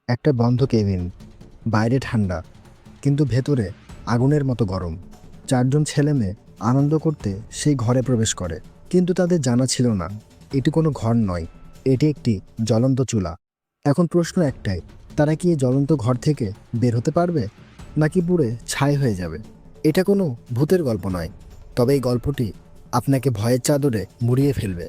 একটা বন্ধ কেবিন, বাইরে ঠান্ডা কিন্তু ভেতরে আগুনের মতো গরম। চারজন ছেলে মেয়ে আনন্দ করতে সেই ঘরে প্রবেশ করে, কিন্তু তাদের জানা ছিল না এটি কোনো ঘর নয়, এটি একটি জ্বলন্ত চুলা। এখন প্রশ্ন একটাই, তারা কি এই জ্বলন্ত ঘর থেকে বের হতে পারবে, নাকি পুড়ে ছাই হয়ে যাবে? এটা কোনো ভূতের গল্প নয়, তবে এই গল্পটি আপনাকে ভয়ের চাদরে মুড়িয়ে ফেলবে।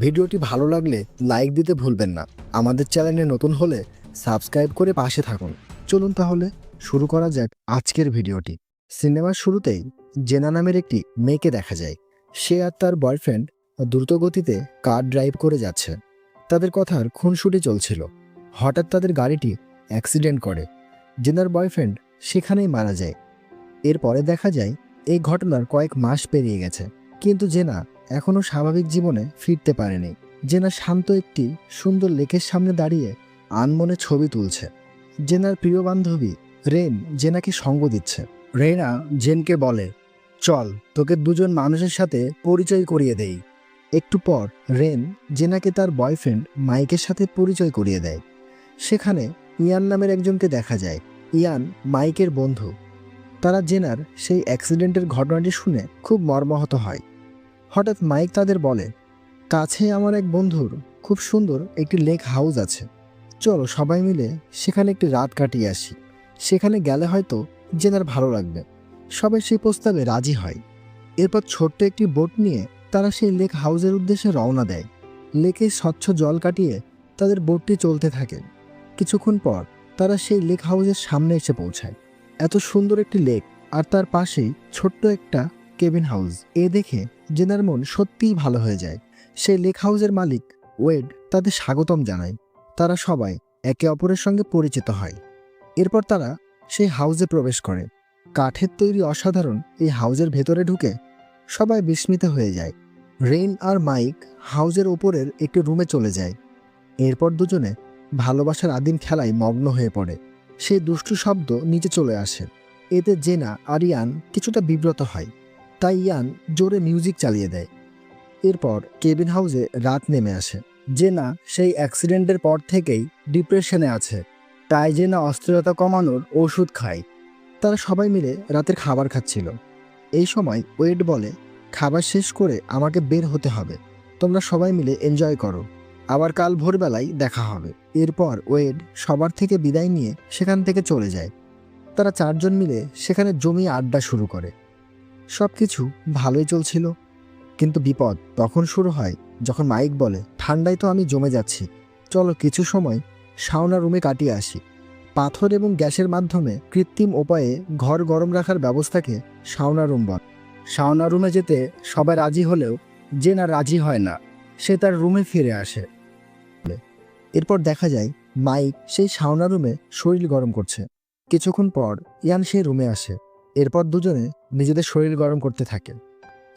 ভিডিওটি ভালো লাগলে লাইক দিতে ভুলবেন না। আমাদের চ্যানেলে নতুন হলে সাবস্ক্রাইব করে পাশে থাকুন। চলুন তাহলে শুরু করা যাক আজকের ভিডিওটি। সিনেমার শুরুতেই জেনা নামের একটি মেয়েকে দেখা যায়। সে আর তার বয়ফ্রেন্ড দ্রুতগতিতে কার ড্রাইভ করে যাচ্ছে। তাদের কথার খুনসুটি চলছিল। হঠাৎ তাদের গাড়িটি অ্যাক্সিডেন্ট করে। জেনার বয়ফ্রেন্ড সেখানেই মারা যায়। এরপরে দেখা যায় এই ঘটনার কয়েক মাস পেরিয়ে গেছে, কিন্তু জেনা এখনও স্বাভাবিক জীবনে ফিরতে পারেনি। জেনা শান্ত একটি সুন্দর লেকের সামনে দাঁড়িয়ে আনমনে ছবি তুলছে। জেনার প্রিয় বান্ধবী রেন জেনাকে সঙ্গ দিচ্ছে। রেনা জেনকে বলে, চল তোকে দুজন মানুষের সাথে পরিচয় করিয়ে দেই। একটু পর রেন জেনাকে তার বয়ফ্রেন্ড মাইকের সাথে পরিচয় করিয়ে দেয়। সেখানে ইয়ান নামের একজনকে দেখা যায়। ইয়ান মাইকের বন্ধু। তারা জেনার সেই অ্যাক্সিডেন্টের ঘটনাটি শুনে খুব মর্মাহত হয়। হঠাৎ মাইক তাদের বলে, কাছে আমার এক বন্ধুর খুব সুন্দর একটি লেক হাউস আছে, চলো সবাই মিলে সেখানে একটি রাত কাটিয়ে আসি। সেখানে গেলে হয়তো জেনার ভালো লাগবে। সবাই সেই প্রস্তাবে রাজি হয়। এরপর ছোট্ট একটি বোট নিয়ে তারা সেই লেক হাউসের উদ্দেশ্যে রওনা দেয়। লেকে স্বচ্ছ জল কাটিয়ে তাদের বোটটি চলতে থাকে। কিছুক্ষণ পর তারা সেই লেক হাউসের সামনে এসে পৌঁছায়। এত সুন্দর একটি লেক, আর তার পাশেই ছোট্ট একটা কেবিন হাউস। এ দেখে জেনার মন সত্যিই ভালো হয়ে যায়। সেই লেক হাউসের মালিক ওয়েড তাদের স্বাগতম জানায়। তারা সবাই একে অপরের সঙ্গে পরিচিত হয়। এরপর তারা সেই হাউসে প্রবেশ করে। কাঠের তৈরি অসাধারণ এই হাউসের ভেতরে ঢুকে সবাই বিস্মিত হয়ে যায়। রেইন আর মাইক হাউসের ওপরের একটি রুমে চলে যায়। এরপর দুজনে ভালোবাসার আদিম খেলায় মগ্ন হয়ে পড়ে। সেই দুষ্টু শব্দ নিচে চলে আসে। এতে জেনা আর ইয়ান কিছুটা বিব্রত হয়, তাই ইয়ান জোরে মিউজিক চালিয়ে দেয়। এরপর কেবিন হাউসে রাত নেমে আসে। জেনা সেই অ্যাক্সিডেন্টের পর থেকেই ডিপ্রেশনে আছে, তাই জেনা অস্থিরতা কমানোর ওষুধ খায়। তারা সবাই মিলে রাতের খাবার খাচ্ছিল। এই সময় ওয়েড বলে, খাবার শেষ করে আমাকে বের হতে হবে, তোমরা সবাই মিলে এনজয় করো, আবার কাল ভোরবেলায় দেখা হবে। এরপর ওয়েড সবার থেকে বিদায় নিয়ে সেখান থেকে চলে যায়। তারা চারজন মিলে সেখানে জমিয়ে আড্ডা শুরু করে। সব কিছু ভালোই চলছিল, কিন্তু বিপদ তখন শুরু হয় যখন মাইক বলে, ঠান্ডায় তো আমি জমে যাচ্ছি, চলো কিছু সময় সাউনা রুমে কাটিয়ে আসি। পাথর এবং গ্যাসের মাধ্যমে কৃত্রিম উপায়ে ঘর গরম রাখার ব্যবস্থাকে সাউনা রুম বলে। সাউনা রুমে যেতে সবাই রাজি হলেও জেনা রাজি হয় না। সে তার রুমে ফিরে আসে। এরপর দেখা যায় মাইক সেই সাউনা রুমে শরীর গরম করছে। কিছুক্ষণ পর ইয়ান সেই রুমে আসে। এরপর দুজনে নিজেদের শরীর গরম করতে থাকে।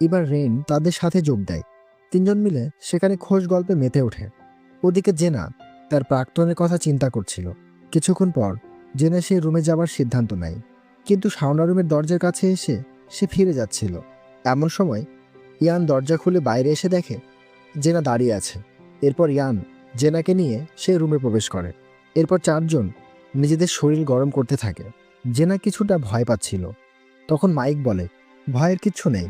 এবার রেন তাদের সাথে যোগ দেয়। তিনজন মিলে সেখানে খোশ গল্পে মেতে ওঠে। ওদিকে জেনা তার প্রাক্তনের কথা চিন্তা করছিল। কিছুক্ষণ পর জেনা সেই রুমে যাবার সিদ্ধান্ত নেয়, কিন্তু সাউনা রুমের দরজার কাছে এসে সে ফিরে যাচ্ছিল। এমন সময় ইয়ান দরজা খুলে বাইরে এসে দেখে জেনা দাঁড়িয়ে আছে। এরপর ইয়ান জেনাকে নিয়ে সে রুমে প্রবেশ করে। এরপর চারজন নিজেদের শরীর গরম করতে থাকে। জেনা কিছুটা ভয় পাচ্ছিল। তখন মাইক বলে, ভয়ের কিচ্ছু নেই,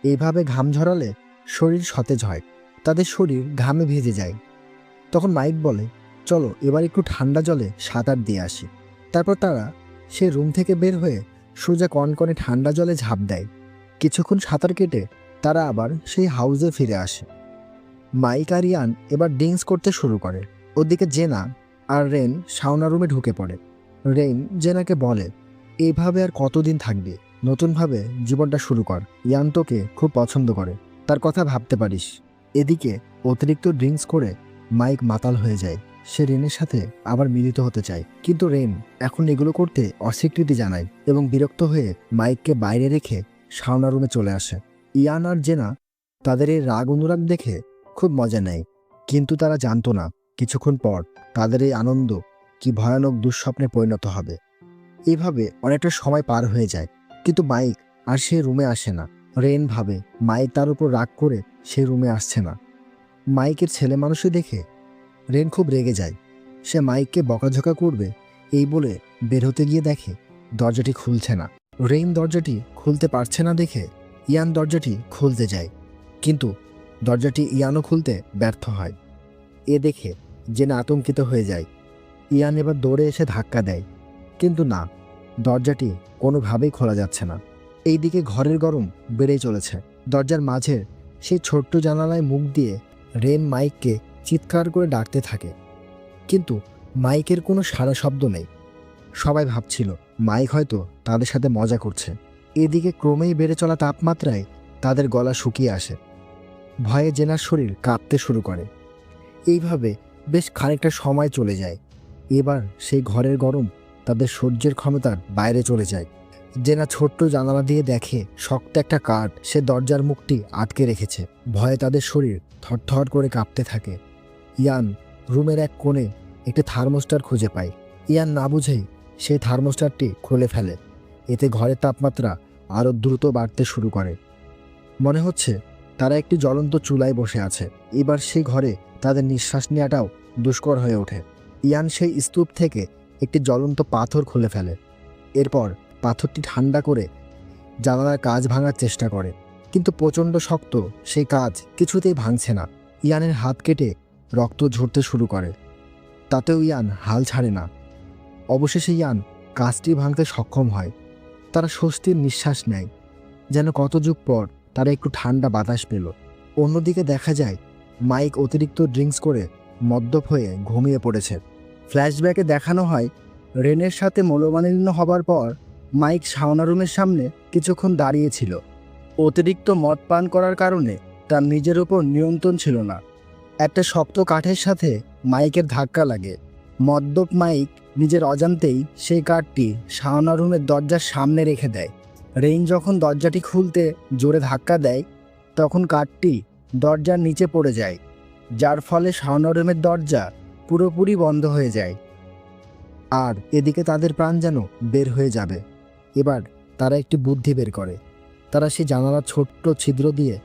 এইভাবে ঘাম ঝরালে শরীর সতেজ হয়। তাদের শরীর ঘামে ভিজে যায়। তখন মাইক বলে, চলো এবার একটু ঠান্ডা জলে সাঁতার দিয়ে আসি। তারপর তারা সে রুম থেকে বের হয়ে সোজা কনকনে ঠান্ডা জলে ঝাঁপ দেয়। কিছুক্ষণ সাঁতার কেটে তারা আবার সেই হাউসে ফিরে আসে। মাইক আর ইয়ান এবার ড্রিঙ্কস করতে শুরু করে। ওদিকে জেনা আর রেন সাউনা রুমে ঢুকে পড়ে। রেন জেনাকে বলে, এইভাবে আর কতদিন থাকবে, নতুনভাবে জীবনটা শুরু কর, ইয়ান তোকে খুব পছন্দ করে, তার কথা ভাবতে পারিস। এদিকে অতিরিক্ত ড্রিঙ্কস করে মাইক মাতাল হয়ে যায়। সে রেনের সাথে আবার মিলিত হতে চায়, কিন্তু রেন এখন এগুলো করতে অস্বীকৃতি জানায় এবং বিরক্ত হয়ে মাইককে বাইরে রেখে সাউনা রুমে চলে আসে। ইয়ান আর জেনা তাদের এই রাগ অনুরাগ দেখে খুব মজা নেয়, কিন্তু তারা জানতো না কিছুক্ষণ পর তাদের এই আনন্দ কি ভয়ানক দুঃস্বপ্নে পরিণত হবে। এইভাবে অনেকটা সময় পার হয়ে যায়, কিন্তু মাইক আর সে রুমে আসে না। রেন ভাবে মাইক তার উপর রাগ করে সে রুমে আসছে না। মাইকের ছেলে মানুষই দেখে রেন খুব রেগে যায়। সে মাইককে বকাঝকা করবে এই বলে বের হতে গিয়ে দেখে দরজাটি খুলছে না। রেইন দরজাটি খুলতে পারছে না দেখে ইয়ান দরজাটি খুলতে যায়, কিন্তু দরজাটি ইয়ানও খুলতে ব্যর্থ হয়। এ দেখে জেনা আতঙ্কিত হয়ে যায়। ইয়ান এবার দৌড়ে এসে ধাক্কা দেয়, কিন্তু না, দরজাটি কোনোভাবেই খোলা যাচ্ছে না। এইদিকে ঘরের গরম বেড়েই চলেছে। দরজার মাঝের সেই ছোট্ট জানালায় মুখ দিয়ে রেন মাইককে চিৎকার করে ডাকতে থাকে, কিন্তু মাইকের কোনো সাড়া শব্দ নেই। সবাই ভাবছিল মাইক হয়তো তাদের সাথে মজা করছে। এদিকে ক্রমেই বেড়ে চলা তাপমাত্রায় তাদের গলা শুকিয়ে আসে। ভয়ে জেনার শরীর কাঁপতে শুরু করে। এইভাবে বেশ খানিকটা সময় চলে যায়। এবার সেই ঘরের গরম তাদের সহ্যের ক্ষমতার বাইরে চলে যায়। জেনা ছোট্ট জানালা দিয়ে দেখে শক্ত একটা কাঠ সে দরজার মুখটি আটকে রেখেছে। ভয়ে তাদের শরীর থরথর করে কাঁপতে থাকে। ইয়ান রুমের এক কোণে একটি থার্মোস্টার খুঁজে পায়। ইয়ান না বুঝেই সেই থার্মোস্টারটি খুলে ফেলে। এতে ঘরের তাপমাত্রা আরও দ্রুত বাড়তে শুরু করে। মনে হচ্ছে তারা একটি জ্বলন্ত চুলায় বসে আছে। এবার সেই ঘরে তাদের নিঃশ্বাস নেওয়াটাও দুষ্কর হয়ে ওঠে। ইয়ান সেই স্তূপ থেকে একটি জ্বলন্ত পাথর খুলে ফেলে। এরপর পাথরটি ঠান্ডা করে জানালার কাঁচ ভাঙার চেষ্টা করে, কিন্তু প্রচণ্ড শক্ত সেই কাঁচ কিছুতেই ভাঙছে না। ইয়ানের হাত কেটে রক্ত ঝরতে শুরু করে, তাতেও ইয়ান হাল ছাড়ে না। অবশেষে ইয়ান কাঁচটি ভাঙতে সক্ষম হয়। তারা স্বস্তির নিঃশ্বাস নেয়, যেন কত যুগ পর তারা একটু ঠান্ডা বাতাস পেল। অন্যদিকে দেখা যায় মাইক অতিরিক্ত ড্রিঙ্কস করে মদ্যপ হয়ে ঘুমিয়ে পড়েছে। ফ্ল্যাশব্যাকে দেখানো হয় রেনের সাথে মনোমালিন্য হবার পর মাইক শাওনা রুমের সামনে কিছুক্ষণ দাঁড়িয়েছিল। অতিরিক্ত মদ পান করার কারণে তার নিজের উপর নিয়ন্ত্রণ ছিল না। একটা শক্ত কাঠের সাথে মাইকের ধাক্কা লাগে। মদ্যপ মাইক নিজের অজান্তেই সেই কাঠটি শাওনা রুমের দরজার সামনে রেখে দেয়। রেইন যখন দরজাটি খুলতে জোরে ধাক্কা দেয়, তখন কাঠটি দরজার নিচে পড়ে যায়, যার ফলে শাওনা রুমের দরজা পুরোপুরি বন্ধ হয়ে যায়। আর এদিকে তাদের প্রাণ যেন বের হয়ে যাবে। এবার তারা একটি বুদ্ধি বের করে। তারা সেই জানালার ছোট্ট ছিদ্র দিয়ে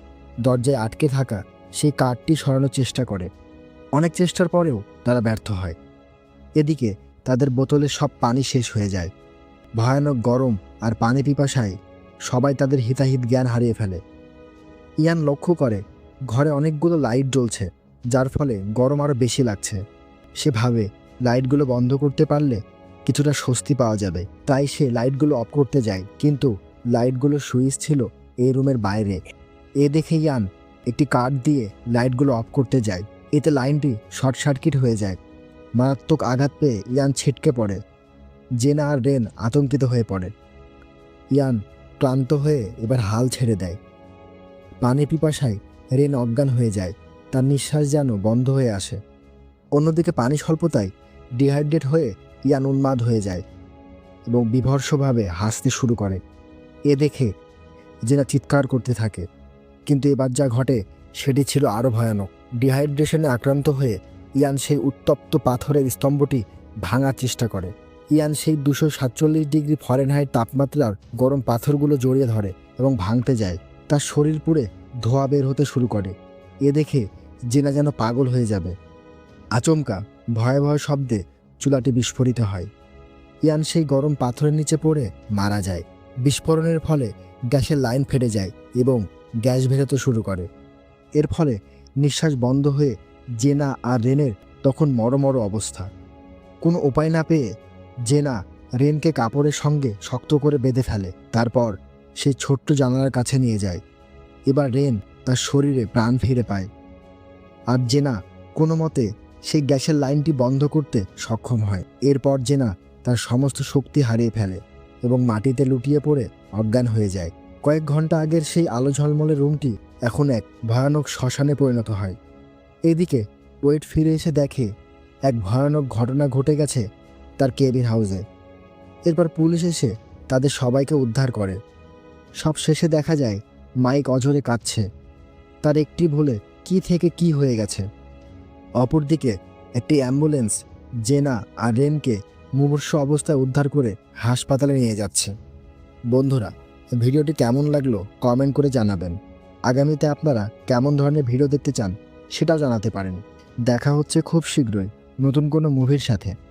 দরজায় আটকে থাকা সেই কাঠটি সরানোর চেষ্টা করে। অনেক চেষ্টার পরেও তারা ব্যর্থ হয়। এদিকে তাদের বোতলের সব পানি শেষ হয়ে যায়। ভয়ানক গরম আর পানি পিপাসায় সবাই তাদের হিতাহিত জ্ঞান হারিয়ে ফেলে। ইয়ান লক্ষ্য করে ঘরে অনেকগুলো লাইট জ্বলছে, যার ফলে গরম আরও বেশি লাগছে। সে ভাবে লাইটগুলো বন্ধ করতে পারলে কিছুটা স্বস্তি পাওয়া যাবে। তাই সে লাইটগুলো অফ করতে যায়, কিন্তু লাইটগুলোর সুইচ ছিল এই রুমের বাইরে। এ দেখে ইয়ান একটি কাঠ দিয়ে লাইটগুলো অফ করতে যায়। এতে লাইনটি শর্ট সার্কিট হয়ে যায়। মারাত্মক আঘাত পেয়ে ইয়ান ছিটকে পড়ে। জেনা আর রেন আতঙ্কিত হয়ে পড়ে। ইয়ান ক্লান্ত হয়ে এবার হাল ছেড়ে দেয়। পানি পিপাসায় রেন অজ্ঞান হয়ে যায়, তার নিঃশ্বাস যেন বন্ধ হয়ে আসে। অন্যদিকে পানি স্বল্পতায় ডিহাইড্রেট হয়ে ইয়ান উন্মাদ হয়ে যায় এবং বিভৎসভাবে হাসতে শুরু করে। এ দেখে জেনা চিৎকার করতে থাকে, কিন্তু এবার যা ঘটে সেটি ছিল আরও ভয়ানক। ডিহাইড্রেশনে আক্রান্ত হয়ে ইয়ান সেই উত্তপ্ত পাথরের স্তম্ভটি ভাঙার চেষ্টা করে। ইয়ান সেই 247 ডিগ্রি ফরেনহাইট তাপমাত্রার গরম পাথরগুলো জড়িয়ে ধরে এবং ভাঙতে যায়। তার শরীর পুড়ে ধোঁয়া বের হতে শুরু করে। এ দেখে জেনা যেন পাগল হয়ে যাবে। আচমকা ভয়াবহ শব্দে চুলাটি বিস্ফোরিত হয়। ইয়ান সেই গরম পাথরের নিচে পড়ে মারা যায়। বিস্ফোরণের ফলে গ্যাসের লাইন ফেটে যায় এবং গ্যাস বেরোতে শুরু করে। এর ফলে নিঃশ্বাস বন্ধ হয়ে জেনা আর রেনের তখন মরমর অবস্থা। কোনো উপায় না পেয়ে জেনা রেনকে কাপড়ের সঙ্গে শক্ত করে বেঁধে ফেলে। তারপর সেই ছোট্ট জানালার কাছে নিয়ে যায়। এবার রেন তার শরীরে প্রাণ ফিরে পায়, আর জেনা কোনো মতে সেই গ্যাসের লাইনটি বন্ধ করতে সক্ষম হয়। এরপর জেনা তার সমস্ত শক্তি হারিয়ে ফেলে এবং মাটিতে লুটিয়ে পড়ে অজ্ঞান হয়ে যায়। কয়েক ঘন্টা আগের সেই আলো ঝলমলে রুমটি এখন এক ভয়ানক শ্মশানে পরিণত হয়। এদিকে ওয়েড ফিরে এসে দেখে এক ভয়ানক ঘটনা ঘটে গেছে তার কেবিন হাউসে। এরপর পুলিশ এসে তাদের সবাইকে উদ্ধার করে। সব শেষে দেখা যায় মাইক অঝরে কাঁদছে। তার একটি ভুলে কি থেকে কি হয়ে গেছে। অপরদিকে একটি অ্যাম্বুলেন্স জেনা আর রেনকে মুমূর্ষু অবস্থায় উদ্ধার করে হাসপাতালে নিয়ে যাচ্ছে। বন্ধুরা, ভিডিওটি কেমন লাগলো কমেন্ট করে জানাবেন। আগামীতে আপনারা কেমন ধরনের ভিডিও দেখতে চান সেটাও জানাতে পারেন। দেখা হচ্ছে খুব শীঘ্রই নতুন কোনো মুভির সাথে।